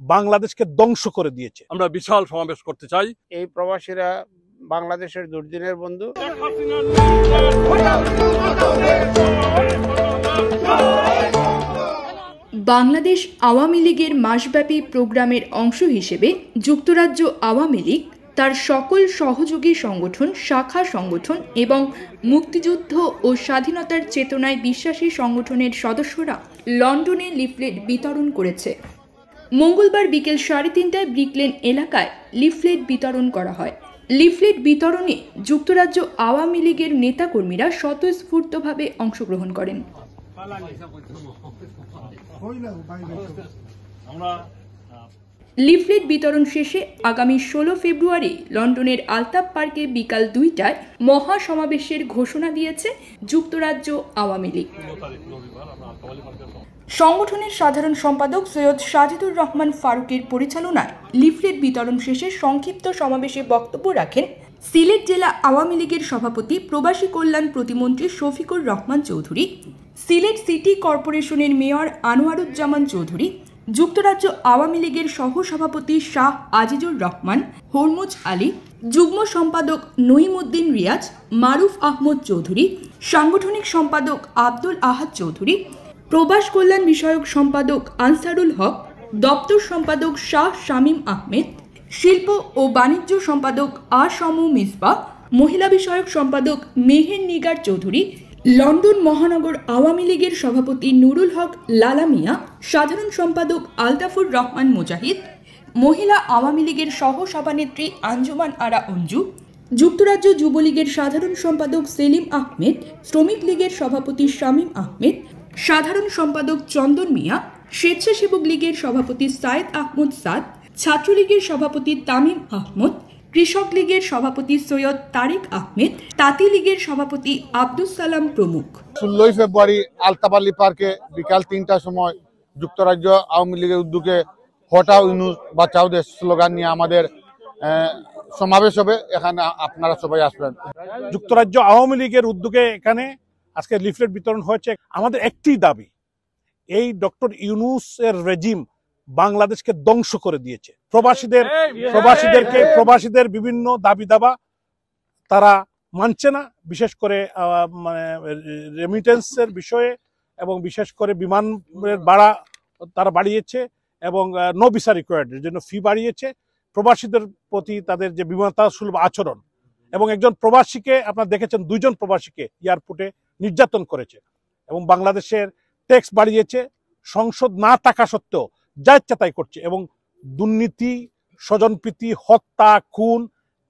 বাংলাদেশকে ধ্বংস করে দিয়েছে। আমরা বিশাল সমাবেশ করতে চাই। এই প্রবাসীরা বাংলাদেশের দুর্দিনের বন্ধু। বাংলাদেশ আওয়ামী লীগের মাসব্যাপী প্রোগ্রামের অংশ হিসেবে যুক্তরাজ্য আওয়ামী লীগ তার সকল সহযোগী সংগঠন, শাখা সংগঠন এবং মুক্তিযুদ্ধ ও স্বাধীনতার চেতনায় বিশ্বাসী সংগঠনের সদস্যরা লন্ডনে লিফলেট বিতরণ করেছে। মঙ্গলবার বিকেল 3:30টায় ব্রিকলেন এলাকায় লিফলেট বিতরণ করা হয়। লিফলেট বিতরণে যুক্তরাজ্য আওয়ামী লীগের নেতাকর্মীরা স্বতঃস্ফূর্তভাবে অংশগ্রহণ করেন। লিফলেট বিতরণ শেষে আগামী 16 ফেব্রুয়ারি লন্ডনের আলতাফ পার্কে বিকাল 2টায় মহা সমাবেশের ঘোষণা দিয়েছে যুক্তরাজ্য আওয়ামী লীগ। সংগঠনের সাধারণ সম্পাদক সৈয়দ সাজিদুর রহমান ফারুকের পরিচালনায় লিফলেট বিতরণ শেষে সংক্ষিপ্ত সমাবেশে বক্তব্য রাখেন সিলেট জেলা আওয়ামী লীগের সভাপতি, প্রবাসী কল্যাণ প্রতিমন্ত্রী শফিকুর রহমান চৌধুরী, সিলেট সিটি কর্পোরেশনের মেয়র আনোয়ারুজ্জামান চৌধুরী, যুক্তরাজ্য আওয়ামী লীগের সহসভাপতি শাহ আজিজুর রহমান, হরমুজ আলী, যুগ্ম সম্পাদক নঈমুদ্দিন রিয়াজ, মারুফ আহমদ চৌধুরী, সাংগঠনিক সম্পাদক আব্দুল আহাদ চৌধুরী, প্রবাস কল্যাণ বিষয়ক সম্পাদক আনসারুল হক, দপ্তর সম্পাদক শাহ শামীম আহমেদ, শিল্প ও বাণিজ্য সম্পাদক আ.স.ম মিসবাহ, মহিলা বিষয়ক সম্পাদক মেহের নিগার চৌধুরী, লন্ডন মহানগর আওয়ামী লীগের সভাপতি নুরুল হক লালা মিয়া, সাধারণ সম্পাদক আলতাফুর রহমান মুজাহিদ, মহিলা আওয়ামী লীগের সহ সভানেত্রী আঞ্জুমান আরা অঞ্জু, যুক্তরাজ্য যুবলীগের সাধারণ সম্পাদক সেলিম আহমেদ, শ্রমিক লীগের সভাপতি শামীম আহমেদ, সাধারণ সম্পাদক চন্দন মিয়া, স্বেচ্ছাসেবক লীগের সভাপতি সায়েদ আহমদ সাদ, ছাত্রলীগের সভাপতি তামিম আহমদ, কৃষক লীগের সভাপতি সৈয়দ তারেক আহমেদ, তাঁতি লীগের সভাপতি আব্দুস সালাম প্রমুখ। 16 ফেব্রুয়ারি আলতাপালি পার্কে বিকাল 3টার সময় যুক্তরাজ্য আওয়ামী লীগের উদ্যোগে হটাও ইউনূস বাঁচাও দেশ স্লোগান নিয়ে আমাদের সমাবেশ হবে। এখানে আপনারা সবাই আসবেন। যুক্তরাজ্য আওয়ামী লীগের উদ্যোগে এখানে আজকে লিফলেট বিতরণ হয়েছে। আমাদের একটি দাবি, এই ডক্টর ইউনূসের রেজিম বাংলাদেশকে ধ্বংস করে দিয়েছে। প্রবাসীদের বিভিন্ন দাবি দাবা তারা মানছে না, বিশেষ করে রেমিটেন্সের বিষয়ে এবং বিশেষ করে বিমানের ভাড়া তারা বাড়িয়েছে এবং নো ভিসা রিকোয়ার্ডের জন্য ফি বাড়িয়েছে। প্রবাসীদের প্রতি তাদের যে বিমানতাসুলভ আচরণ এবং একজন প্রবাসীকে আপনারা দেখেছেন, 2 জন প্রবাসীকে এয়ারপোর্টে নির্যাতন করেছে এবং বাংলাদেশের ট্যাক্স বাড়িয়েছে। সংসদ না থাকা সত্ত্বেও যা ইচ্ছা তাই করছে এবং দুর্নীতি, স্বজনপ্রীতি, হত্যা, খুন,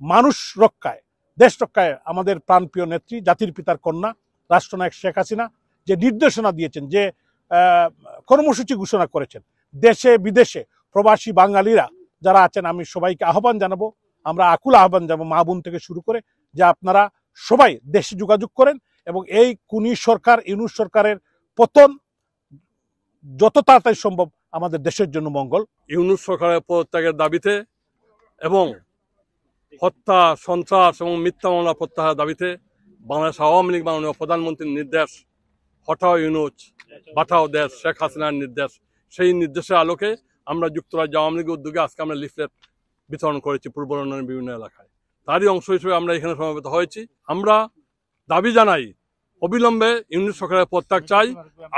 মানুষ রক্ষায়, দেশ রক্ষায় আমাদের প্রাণপ্রিয় নেত্রী, জাতির পিতার কন্যা রাষ্ট্রনায়ক শেখ হাসিনা যে নির্দেশনা দিয়েছেন, যে কর্মসূচি ঘোষণা করেছেন, দেশে বিদেশে প্রবাসী বাঙালিরা যারা আছেন, আমি সবাইকে আহ্বান জানাবো, আমরা আকুল আহ্বান জানাবো মা বোন থেকে শুরু করে, যে আপনারা সবাই দেশে যোগাযোগ করেন এবং এই খুনি সরকার, ইউনূস সরকারের পতন যত তাড়াতাড়ি সম্ভব আমাদের দেশের জন্য মঙ্গল। ইউনূস সরকারের পদত্যাগের দাবিতে এবং হত্যা, সন্ত্রাস এবং মিথ্যা মামলা প্রত্যাহারের দাবিতে বাংলাদেশ আওয়ামী লীগ মাননীয় প্রধানমন্ত্রীর নির্দেশ, হটাও ইউনূস বাঁচাও দেশ, শেখ হাসিনার নির্দেশ, সেই নির্দেশের আলোকে আমরা যুক্তরাজ্য আওয়ামী লীগের উদ্যোগে আজকে আমরা লিফলেট বিতরণ করেছি পূর্ব লন্ডনের বিভিন্ন এলাকায়। তারই অংশ হিসেবে আমরা এখানে সমবেত হয়েছি। আমরা দাবি জানাই, অবিলম্বে ইউনূস সরকারের পদত্যাগ চাই।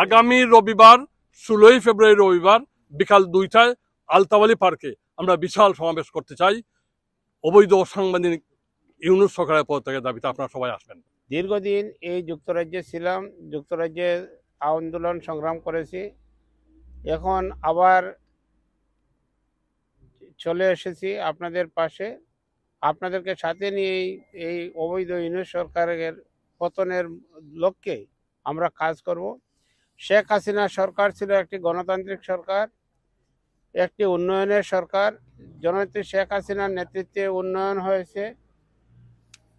আগামী রবিবার 16 ফেব্রুয়ারি রবিবার বিকাল 2টায় আলতাবালি পার্কে আমরা বিশাল সমাবেশ করতে চাই। অবৈধ সাংবাদিক ইউনূস সরকারের পদত্যাগের দাবিতে আপনারা সবাই আসবেন। দীর্ঘদিন এই যুক্তরাজ্যে ছিলাম, যুক্তরাজ্যে আন্দোলন সংগ্রাম করেছি, এখন আবার চলে এসেছি আপনাদের পাশে। আপনাদেরকে সাথে নিয়ে এই অবৈধ ইউনূস সরকারের পতনের লক্ষ্যে আমরা কাজ করব। শেখ হাসিনা সরকার ছিল একটি গণতান্ত্রিক সরকার, একটি উন্নয়নের সরকার। জননেত্রী শেখ হাসিনার নেতৃত্বে উন্নয়ন হয়েছে।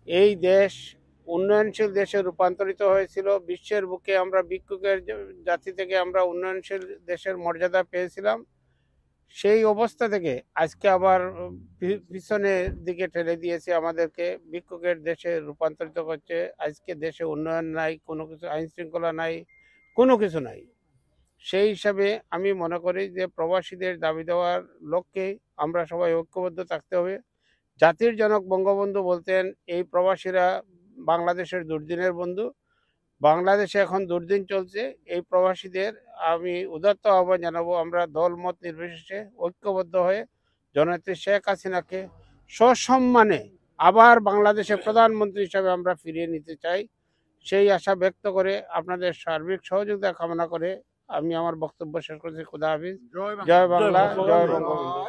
এই দেশ উন্নয়নশীল দেশে রূপান্তরিত হয়েছিল। বিশ্বের বুকে আমরা ভিক্ষুকের জাতি থেকে আমরা উন্নয়নশীল দেশের মর্যাদা পেয়েছিলাম। সেই অবস্থা থেকে আজকে আবার পিছনের দিকে ঠেলে দিয়েছে আমাদেরকে, ভিক্ষুকের দেশে রূপান্তরিত করছে। আজকে দেশে উন্নয়ন নাই, কোনো কিছু আইন শৃঙ্খলা নাই, কোনো কিছু নাই। সেই হিসাবে আমি মনে করি যে প্রবাসীদের দাবি দেওয়ার লক্ষ্যে আমরা সবাই ঐক্যবদ্ধ থাকতে হবে। জাতির জনক বঙ্গবন্ধু বলতেন এই প্রবাসীরা বাংলাদেশের দুর্দিনের বন্ধু। বাংলাদেশে এখন দুর্দিন চলছে, এই প্রবাসীদের আমি উদাত্ত আহ্বান জানাবো আমরা দল মত নির্বিশেষে ঐক্যবদ্ধ হয়ে জননেত্রী শেখ হাসিনাকে সসম্মানে আবার বাংলাদেশে প্রধানমন্ত্রী হিসাবে আমরা ফিরিয়ে নিতে চাই। সেই আশা ব্যক্ত করে আপনাদের সার্বিক সহযোগিতা কামনা করে আমি আমার বক্তব্য শেষ করছি। খুদা হাফিজ। জয় বাংলা, জয় বঙ্গবন্ধু।